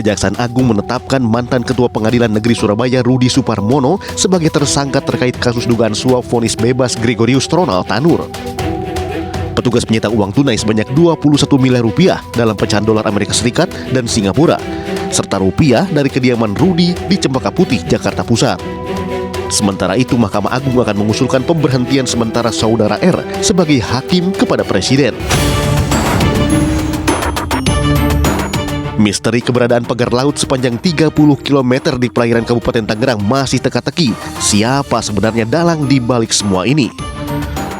Kejaksaan Agung menetapkan mantan Ketua Pengadilan Negeri Surabaya Rudi Suparmono sebagai tersangka terkait kasus dugaan suap vonis bebas Gregorius Ronald Tanur. Petugas menyita uang tunai sebanyak 21 miliar rupiah dalam pecahan dolar Amerika Serikat dan Singapura, serta rupiah dari kediaman Rudi di Cempaka Putih, Jakarta Pusat. Sementara itu, Mahkamah Agung akan mengusulkan pemberhentian sementara Saudara R sebagai hakim kepada Presiden. Misteri keberadaan pagar laut sepanjang 30 km di perairan Kabupaten Tangerang masih teka-teki. Siapa sebenarnya dalang di balik semua ini?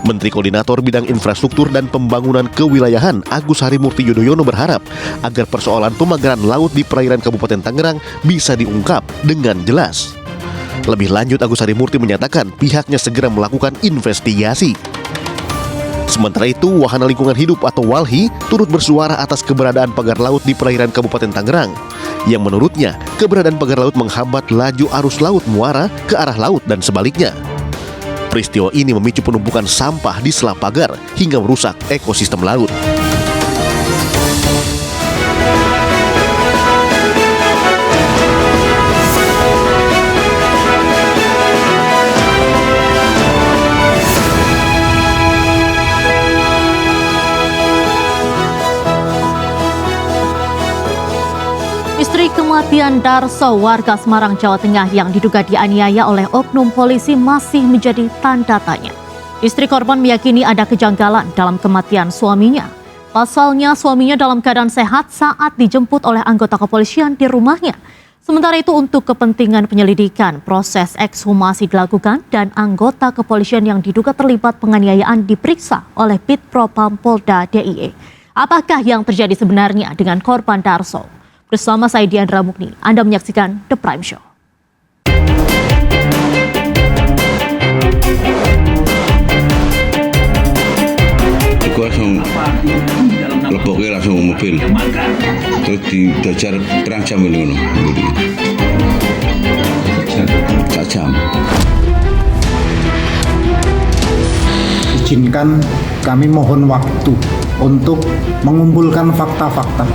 Menteri Koordinator Bidang Infrastruktur dan Pembangunan Kewilayahan Agus Harimurti Yudhoyono berharap agar persoalan pemagaran laut di perairan Kabupaten Tangerang bisa diungkap dengan jelas. Lebih lanjut, Agus Harimurti menyatakan pihaknya segera melakukan investigasi. Sementara itu, Wahana Lingkungan Hidup atau WALHI turut bersuara atas keberadaan pagar laut di perairan Kabupaten Tangerang, yang menurutnya keberadaan pagar laut menghambat laju arus laut muara ke arah laut dan sebaliknya. Peristiwa ini memicu penumpukan sampah di sela pagar hingga merusak ekosistem laut. Misteri kematian Darso, warga Semarang, Jawa Tengah yang diduga dianiaya oleh oknum polisi masih menjadi tanda tanya. Istri korban meyakini ada kejanggalan dalam kematian suaminya. Pasalnya, suaminya dalam keadaan sehat saat dijemput oleh anggota kepolisian di rumahnya. Sementara itu, untuk kepentingan penyelidikan, proses ekshumasi dilakukan dan anggota kepolisian yang diduga terlibat penganiayaan diperiksa oleh Bid Propam Polda DIY. Apakah yang terjadi sebenarnya dengan korban Darso? Bersama saya Diandra Mukni, Anda menyaksikan The Prime Show. Aku langsung leboknya langsung mobil, terus didajar perang jam ini, sak jam. Izinkan kami mohon waktu untuk mengumpulkan fakta-fakta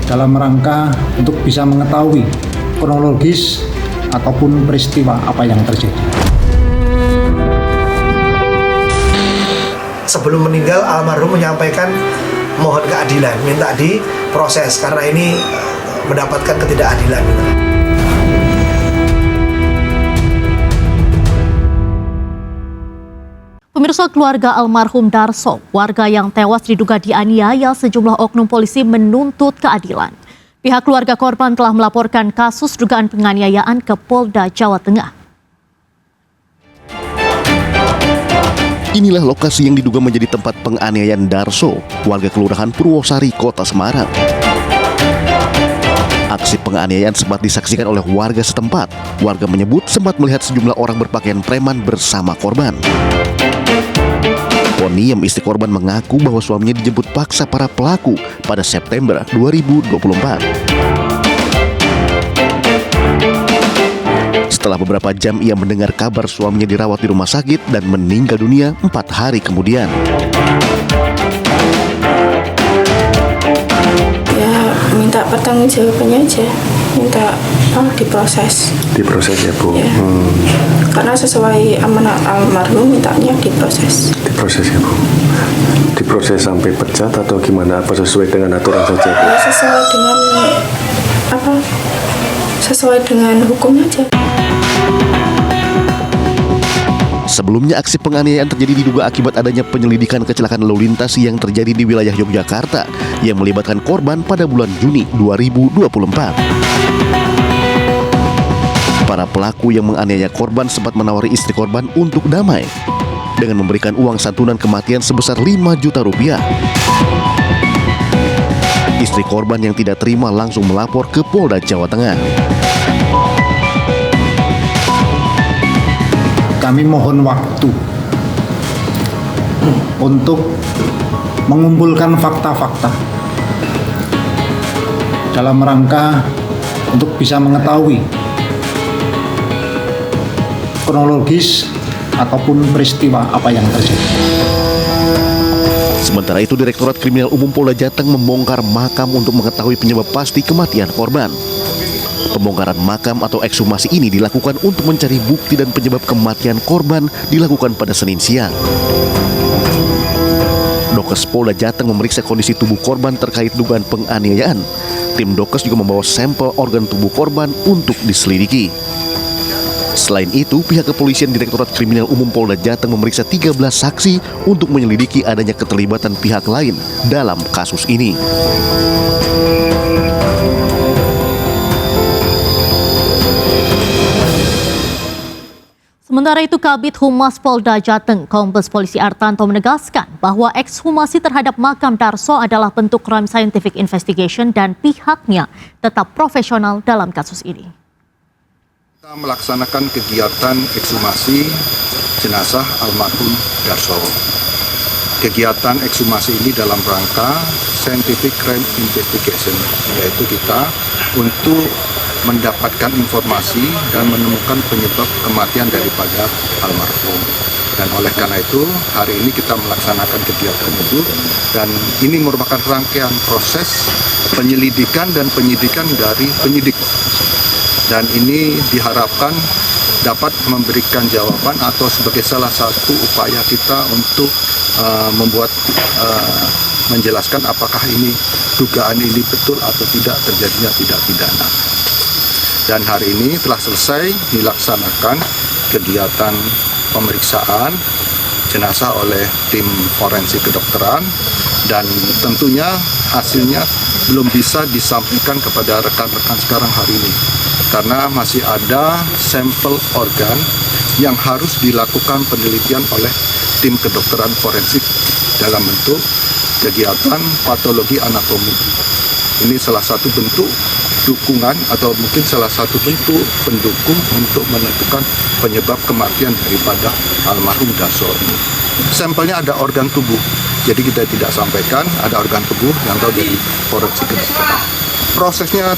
dalam rangka untuk bisa mengetahui kronologis ataupun peristiwa apa yang terjadi. Sebelum meninggal, almarhum menyampaikan mohon keadilan, minta diproses karena ini mendapatkan ketidakadilan. Pemirsa, keluarga almarhum Darso, warga yang tewas diduga dianiaya sejumlah oknum polisi, menuntut keadilan. Pihak keluarga korban telah melaporkan kasus dugaan penganiayaan ke Polda Jawa Tengah. Inilah lokasi yang diduga menjadi tempat penganiayaan Darso, warga Kelurahan Purwosari, Kota Semarang. Aksi penganiayaan sempat disaksikan oleh warga setempat. Warga menyebut sempat melihat sejumlah orang berpakaian preman bersama korban. Poniem, istri korban, mengaku bahwa suaminya dijemput paksa para pelaku pada September 2024. Setelah beberapa jam ia mendengar kabar suaminya dirawat di rumah sakit dan meninggal dunia 4 hari kemudian. Ya, minta pertanggungjawabannya aja, minta diproses. Diproses ya, Bu. Ya. Karena sesuai amanat almarhum, mintanya diproses. Diproses ya, Bu. Diproses sampai pecat atau gimana? Apa sesuai dengan aturan saja, Bu? Ya, sesuai dengan hukum aja. Sebelumnya, aksi penganiayaan terjadi diduga akibat adanya penyelidikan kecelakaan lalu lintas yang terjadi di wilayah Yogyakarta yang melibatkan korban pada bulan Juni 2024. Para pelaku yang menganiaya korban sempat menawari istri korban untuk damai dengan memberikan uang santunan kematian sebesar 5 juta rupiah. Istri korban yang tidak terima langsung melapor ke Polda Jawa Tengah. Kami mohon waktu untuk mengumpulkan fakta-fakta dalam rangka untuk bisa mengetahui kronologis ataupun peristiwa apa yang terjadi. Sementara itu, Direktorat Kriminal Umum Polda Jateng membongkar makam untuk mengetahui penyebab pasti kematian korban. Pembongkaran makam atau ekshumasi ini dilakukan untuk mencari bukti dan penyebab kematian korban dilakukan pada Senin siang. Dokes Polda Jateng memeriksa kondisi tubuh korban terkait dugaan penganiayaan. Tim Dokes juga membawa sampel organ tubuh korban untuk diselidiki. Selain itu, pihak kepolisian Direktorat Kriminal Umum Polda Jateng memeriksa 13 saksi untuk menyelidiki adanya keterlibatan pihak lain dalam kasus ini. Sementara itu, Kabid Humas Polda Jateng, Kombes Polisi Artanto menegaskan bahwa ekshumasi terhadap makam Darso adalah bentuk crime scientific investigation dan pihaknya tetap profesional dalam kasus ini. Kita melaksanakan kegiatan ekshumasi jenazah almarhum Darso. Kegiatan ekshumasi ini dalam rangka scientific crime investigation, yaitu kita untuk mendapatkan informasi dan menemukan penyebab kematian daripada almarhum. Dan oleh karena itu, hari ini kita melaksanakan kegiatan itu, dan ini merupakan rangkaian proses penyelidikan dan penyidikan dari penyidik. Dan ini diharapkan dapat memberikan jawaban atau sebagai salah satu upaya kita untuk menjelaskan apakah ini dugaan ini betul atau tidak terjadinya tindak pidana. Dan hari ini telah selesai dilaksanakan kegiatan pemeriksaan jenazah oleh tim forensik kedokteran, dan tentunya hasilnya belum bisa disampaikan kepada rekan-rekan sekarang hari ini karena masih ada sampel organ yang harus dilakukan penelitian oleh tim kedokteran forensik dalam bentuk kegiatan patologi anatomi. Ini salah satu bentuk dukungan atau mungkin salah satu bentuk pendukung untuk menentukan penyebab kematian daripada almarhum Darso ini. Sampelnya ada organ tubuh, jadi kita tidak sampaikan ada organ tubuh yang tahu dari forensik kedokteran. Prosesnya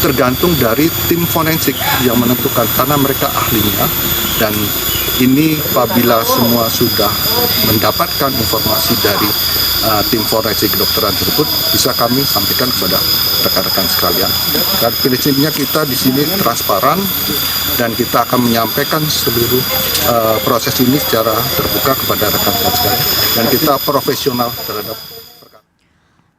tergantung dari tim forensik yang menentukan karena mereka ahlinya, dan ini apabila semua sudah mendapatkan informasi dari tim forensik kedokteran tersebut bisa kami sampaikan kepada rekan-rekan sekalian. Dan prinsipnya kita di sini transparan dan kita akan menyampaikan seluruh proses ini secara terbuka kepada rekan-rekan sekalian, dan kita profesional terhadap.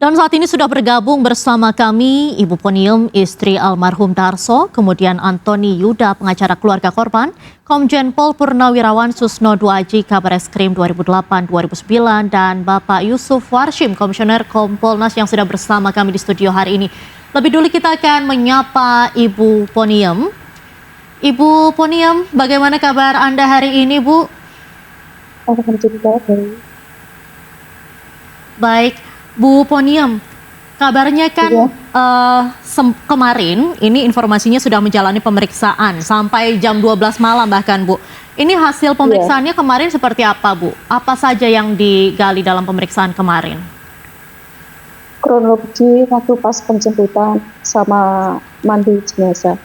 Dan saat ini sudah bergabung bersama kami Ibu Ponium, istri almarhum Darso, kemudian Antoni Yuda, pengacara keluarga korban, Komjen Pol Purnawirawan Susno Duaji, Kabareskrim 2008-2009, dan Bapak Yusuf Warshim, Komisioner Kompolnas yang sudah bersama kami di studio hari ini. Lebih dulu kita akan menyapa Ibu Ponium. Ibu Ponium, bagaimana kabar Anda hari ini, Bu? Alhamdulillah baik. Baik. Bu Ponium, kabarnya kan kemarin ini informasinya sudah menjalani pemeriksaan sampai jam 12 malam bahkan, Bu. Ini hasil pemeriksaannya kemarin seperti apa, Bu? Apa saja yang digali dalam pemeriksaan kemarin? Kronologi waktu pas penjemputan sama mandi jenazah.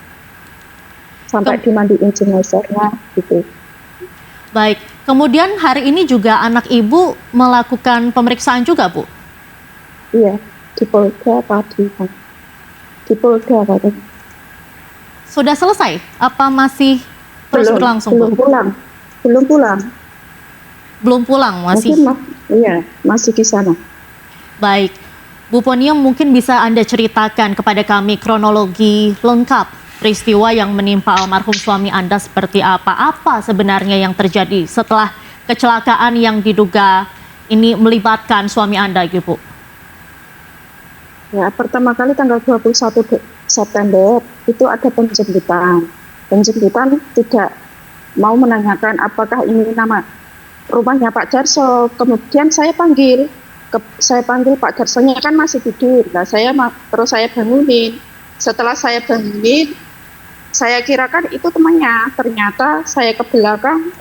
Sampai dimandiin jenazahnya gitu. Baik, kemudian hari ini juga anak Ibu melakukan pemeriksaan juga, Bu? Iya, di Polda tadi. Di Polda tadi. Sudah selesai? Apa masih terus berlangsung, Bu? Belum pulang. Belum pulang, masih? Iya, masih di sana. Baik. Bu Ponium, mungkin bisa Anda ceritakan kepada kami kronologi lengkap peristiwa yang menimpa almarhum suami Anda seperti apa? Apa sebenarnya yang terjadi setelah kecelakaan yang diduga ini melibatkan suami Anda, Bu? Ya, pertama kali tanggal 21 September itu ada penjemputan. Penjemputan tidak mau menanyakan apakah ini nama rumahnya Pak Darso. Kemudian saya panggil Pak Darsonya kan masih tidur. Nah, terus saya bangunin. Setelah saya bangunin, saya kirakan itu temannya. Ternyata saya ke belakang,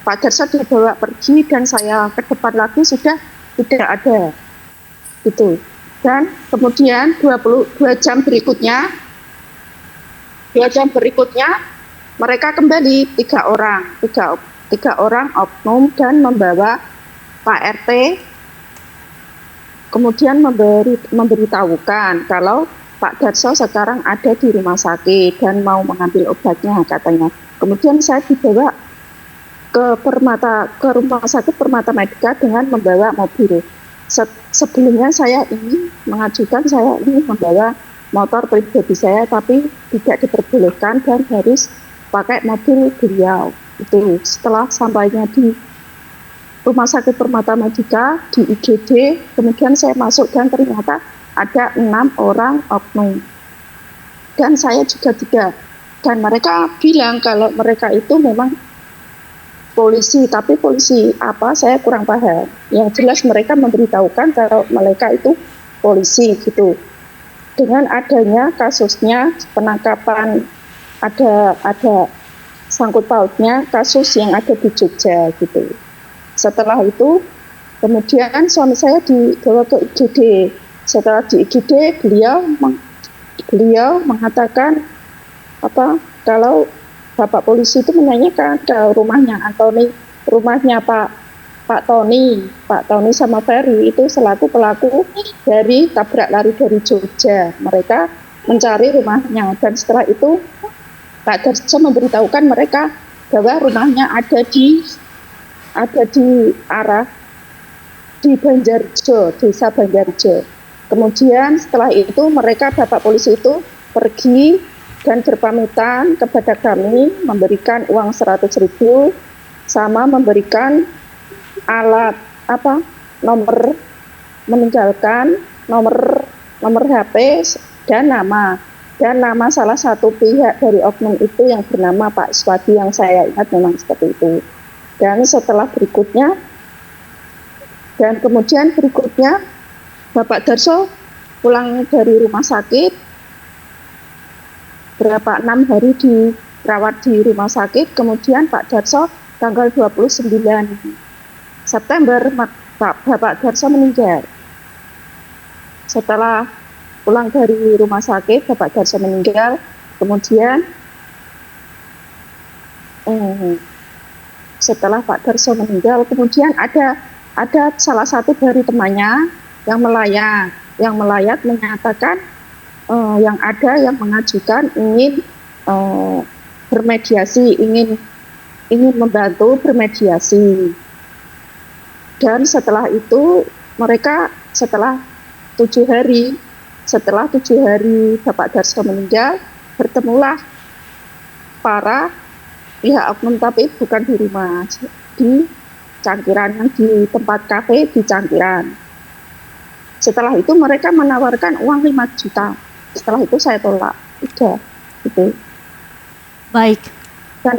Pak Darso dibawa pergi dan saya ke depan lagi sudah tidak ada. Gitu. Dan kemudian 2 jam berikutnya mereka kembali 3 orang oknum dan membawa Pak RT, kemudian memberitahukan kalau Pak Darso sekarang ada di rumah sakit dan mau mengambil obatnya katanya. Kemudian saya dibawa ke rumah sakit Permata Medika dengan membawa mobil. Sebelumnya saya ingin membawa motor pribadi saya, tapi tidak diperbolehkan dan harus pakai mobil beliau. Itu setelah sampainya di rumah sakit Permata Medika di IGD, kemudian saya masuk dan ternyata ada 6 orang oknum. Dan saya juga tidak. Dan mereka bilang kalau mereka itu memang polisi, tapi polisi apa saya kurang paham. Yang jelas mereka memberitahukan kalau mereka itu polisi gitu. Dengan adanya kasusnya penangkapan ada sangkut pautnya kasus yang ada di Jogja gitu. Setelah itu kemudian suami saya dibawa ke IGD. Setelah di IGD beliau mengatakan kalau Bapak polisi itu menanyakan ke rumahnya rumahnya Pak Tony sama Ferry itu selaku pelaku dari tabrak lari dari Jogja. Mereka mencari rumahnya dan setelah itu Pak Darso memberitahukan mereka bahwa rumahnya ada di Banjarjo, desa Banjarjo. Kemudian setelah itu mereka Bapak polisi itu pergi dan berpamitan kepada kami memberikan uang 100.000 sama memberikan alat nomor meninggalkan nomor HP dan nama salah satu pihak dari oknum itu yang bernama Pak Iswadi yang saya ingat memang seperti itu. Dan setelah berikutnya Bapak Darso pulang dari rumah sakit 6 hari dirawat di rumah sakit, kemudian Pak Darso tanggal 29 September Bapak Darso meninggal. Setelah pulang dari rumah sakit Bapak Darso meninggal, kemudian setelah Pak Darso meninggal kemudian ada salah satu dari temannya yang melayat menyatakan yang mengajukan ingin bermediasi, ingin membantu bermediasi. Dan setelah itu mereka setelah 7 hari Bapak Darso meninggal, bertemulah para pihak oknum tapi bukan di rumah, di Cangkiran, yang di tempat kafe di Cangkiran. Setelah itu mereka menawarkan uang 5 juta. Setelah itu saya tolak. Udah, gitu. Baik. Dan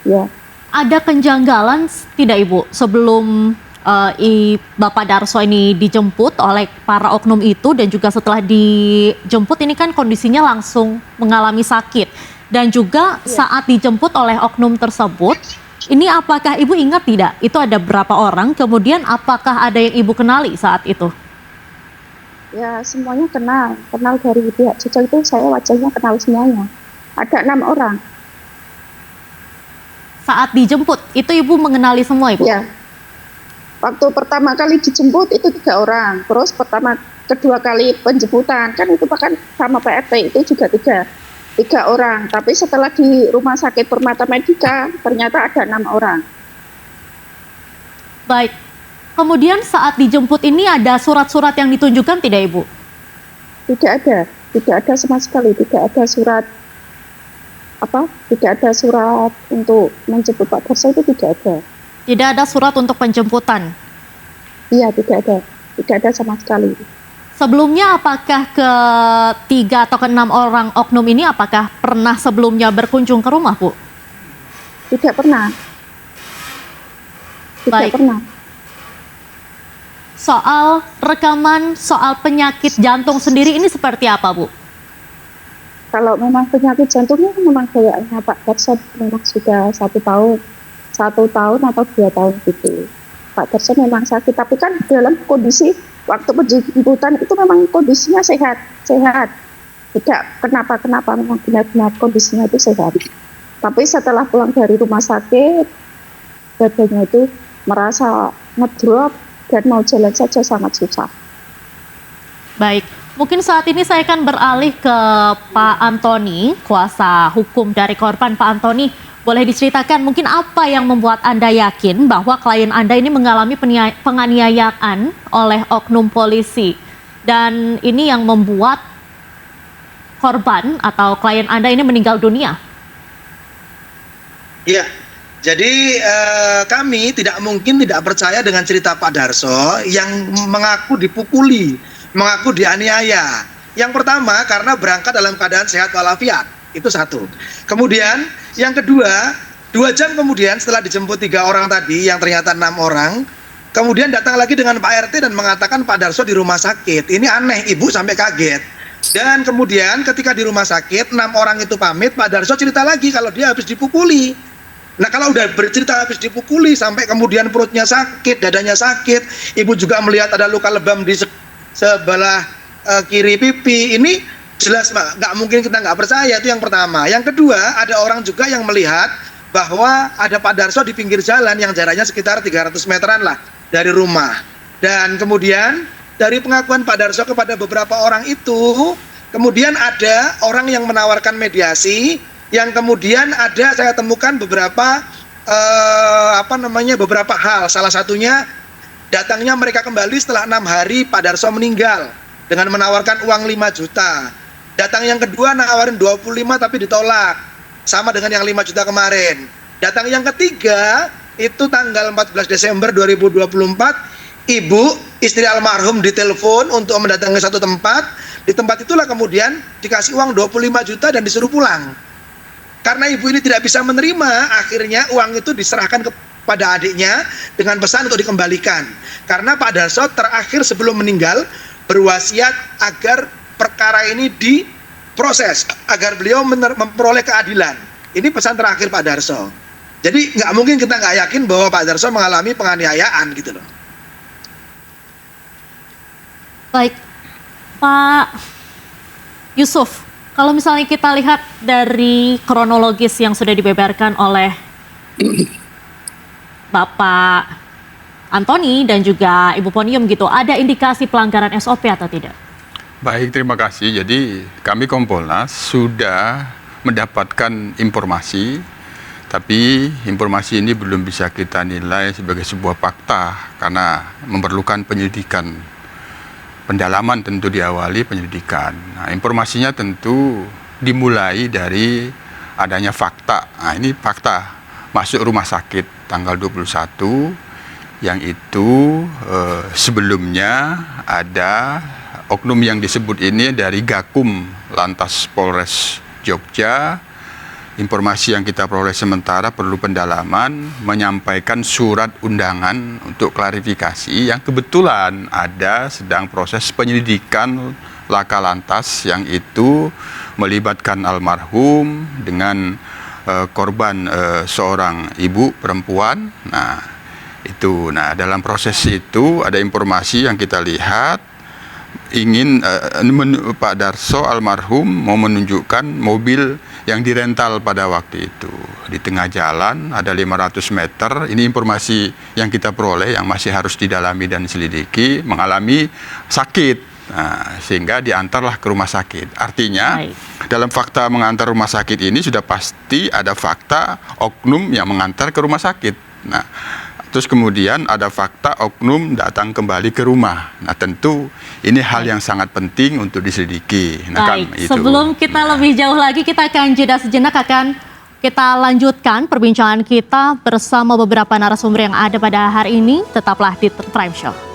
ya. Ada kejanggalan tidak Ibu sebelum Bapak Darso ini dijemput oleh para oknum itu dan juga setelah dijemput ini kan kondisinya langsung mengalami sakit dan juga saat dijemput oleh oknum tersebut ini apakah Ibu ingat tidak itu ada berapa orang, kemudian apakah ada yang Ibu kenali saat itu? Ya semuanya kenal dari pihak Jogja itu saya wajahnya kenal semuanya. Ada 6 orang. Saat dijemput itu Ibu mengenali semua Ibu? Ya. Waktu pertama kali dijemput itu 3 orang. Terus kedua kali penjemputan kan itu bahkan sama PRT itu juga 3 orang. Tapi setelah di rumah sakit Permata Medika ternyata ada 6 orang. Baik. Kemudian saat dijemput ini ada surat-surat yang ditunjukkan tidak Ibu? Tidak ada sama sekali, tidak ada surat untuk menjemput Pak Darso itu tidak ada. Tidak ada surat untuk penjemputan? Iya, tidak ada sama sekali. Sebelumnya apakah ke-3 atau ke-6 orang oknum ini apakah pernah sebelumnya berkunjung ke rumah Bu? Tidak pernah. Baik. Soal rekaman, soal penyakit jantung sendiri ini seperti apa Bu? Kalau memang penyakit jantungnya memang kayaknya Pak Darso memang sudah 1 tahun atau 2 tahun gitu. Pak Darso memang sakit, tapi kan dalam kondisi waktu penjemputan itu memang kondisinya sehat. Tidak kenapa-kenapa, memang benar-benar kondisinya itu sehat. Tapi setelah pulang dari rumah sakit, badannya itu merasa ngedrop dan mau jalan saja sangat susah. Baik. Mungkin saat ini saya akan beralih ke Pak Antoni, kuasa hukum dari korban. Pak Antoni, boleh diceritakan mungkin apa yang membuat Anda yakin bahwa klien Anda ini mengalami penganiayaan oleh oknum polisi? Dan ini yang membuat korban atau klien Anda ini meninggal dunia. Iya, jadi kami tidak mungkin tidak percaya dengan cerita Pak Darso yang mengaku dipukuli, mengaku dianiaya. Yang pertama karena berangkat dalam keadaan sehat walafiat, itu satu. Kemudian yang kedua, 2 jam kemudian setelah dijemput 3 orang tadi yang ternyata 6 orang, kemudian datang lagi dengan Pak RT dan mengatakan Pak Darso di rumah sakit. Ini aneh, ibu sampai kaget. Dan kemudian ketika di rumah sakit 6 orang itu pamit, Pak Darso cerita lagi kalau dia habis dipukuli. Nah kalau udah bercerita habis dipukuli sampai kemudian perutnya sakit, dadanya sakit, ibu juga melihat ada luka lebam di sebelah kiri pipi, ini jelas Pak, nggak mungkin kita nggak percaya, itu yang pertama. Yang kedua, ada orang juga yang melihat bahwa ada Pak Darso di pinggir jalan yang jaraknya sekitar 300 meteran lah dari rumah. Dan kemudian dari pengakuan Pak Darso kepada beberapa orang itu, kemudian ada orang yang menawarkan mediasi, yang kemudian ada saya temukan beberapa beberapa hal. Salah satunya datangnya mereka kembali setelah 6 hari Pak Darso meninggal dengan menawarkan uang 5 juta. Datang yang kedua nawarin 25 tapi ditolak, sama dengan yang 5 juta kemarin. Datang yang ketiga itu tanggal 14 Desember 2024, ibu istri almarhum ditelepon untuk mendatangi satu tempat. Di tempat itulah kemudian dikasih uang 25 juta dan disuruh pulang. Karena ibu ini tidak bisa menerima, akhirnya uang itu diserahkan kepada adiknya dengan pesan untuk dikembalikan. Karena Pak Darso terakhir sebelum meninggal berwasiat agar perkara ini diproses, agar beliau memperoleh keadilan. Ini pesan terakhir Pak Darso. Jadi nggak mungkin kita nggak yakin bahwa Pak Darso mengalami penganiayaan gitu loh. Baik, Pak Yusuf, kalau misalnya kita lihat dari kronologis yang sudah dibeberkan oleh Bapak Antoni dan juga Ibu Ponium gitu, ada indikasi pelanggaran SOP atau tidak? Baik, terima kasih. Jadi kami Kompolnas sudah mendapatkan informasi, tapi informasi ini belum bisa kita nilai sebagai sebuah fakta karena memerlukan penyelidikan. Pendalaman tentu diawali penyelidikan. Nah, informasinya tentu dimulai dari adanya fakta. Nah, ini fakta masuk rumah sakit tanggal 21 yang itu sebelumnya ada oknum yang disebut ini dari Gakum Lantas Polres Jogja. Informasi yang kita peroleh sementara perlu pendalaman, menyampaikan surat undangan untuk klarifikasi yang kebetulan ada sedang proses penyelidikan laka lantas yang itu melibatkan almarhum dengan korban seorang ibu perempuan. Nah, itu. Nah, dalam proses itu ada informasi yang kita lihat ingin Pak Darso almarhum mau menunjukkan mobil yang dirental pada waktu itu. Di tengah jalan ada 500 meter, ini informasi yang kita peroleh yang masih harus didalami dan diselidiki, mengalami sakit. Nah, sehingga diantarlah ke rumah sakit. Artinya dalam fakta mengantar rumah sakit ini sudah pasti ada fakta oknum yang mengantar ke rumah sakit. Nah, terus kemudian ada fakta oknum datang kembali ke rumah. Nah, tentu ini hal yang sangat penting untuk diselidiki. Nah, baik, kan, itu. Sebelum kita lebih jauh lagi, kita akan jeda sejenak, akan kita lanjutkan perbincangan kita bersama beberapa narasumber yang ada pada hari ini. Tetaplah di Prime Show.